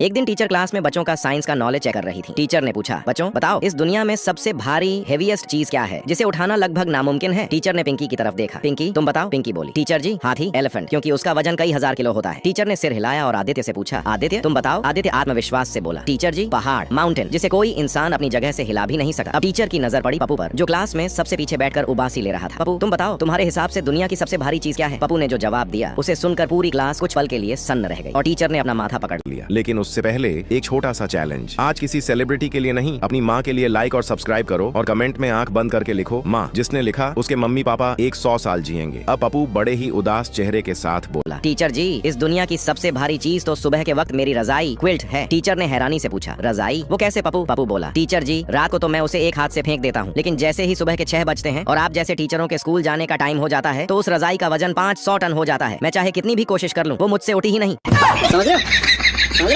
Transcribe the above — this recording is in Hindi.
एक दिन टीचर क्लास में बच्चों का साइंस का नॉलेज चेक कर रही थी। टीचर ने पूछा, बच्चों बताओ इस दुनिया में सबसे भारी हेवीएस्ट चीज क्या है जिसे उठाना लगभग नामुमकिन है। टीचर ने पिंकी की तरफ देखा। पिंकी तुम बताओ। पिंकी बोली, टीचर जी हाथी, एलिफेंट, क्योंकि उसका वजन कई हजार किलो होता है। टीचर ने सिर हिलाया और आदित्य से पूछा, आदित्य तुम बताओ। आदित्य आत्मविश्वास से बोला, टीचर जी पहाड़, माउंटेन, जिसे कोई इंसान अपनी जगह से हिला भी नहीं सका। अब टीचर की नजर पड़ी पप्पू पर, जो क्लास में सबसे पीछे बैठकर उबासी ले रहा था। पप्पू तुम बताओ तुम्हारे हिसाब से दुनिया की सबसे भारी चीज क्या है। पप्पू ने जो जवाब दिया उसे सुनकर पूरी क्लास कुछ पल के लिए सन्न रह गई और टीचर ने अपना माथा पकड़ लिया। लेकिन उससे पहले एक छोटा सा चैलेंज। आज किसी सेलिब्रिटी के लिए नहीं, अपनी माँ के लिए लाइक और सब्सक्राइब करो और कमेंट में आंख बंद करके लिखो माँ। जिसने लिखा उसके मम्मी पापा 100 साल जिएंगे। अब पप्पू बड़े ही उदास चेहरे के साथ बोला, टीचर जी इस दुनिया की सबसे भारी चीज तो सुबह के वक्त मेरी रजाई, क्विल्ट है। टीचर ने हैरानी से पूछा, रजाई वो कैसे पप्पू। पप्पू बोला, टीचर जी रात को तो मैं उसे एक हाथ से फेंक देता हूँ, लेकिन जैसे ही सुबह के 6 बजते हैं और आप जैसे टीचरों के स्कूल जाने का टाइम हो जाता है तो उस रजाई का वजन 500 टन हो जाता है। मैं चाहे कितनी भी कोशिश कर लूँ वो मुझसे उठी ही नहीं। समझ रहे हो?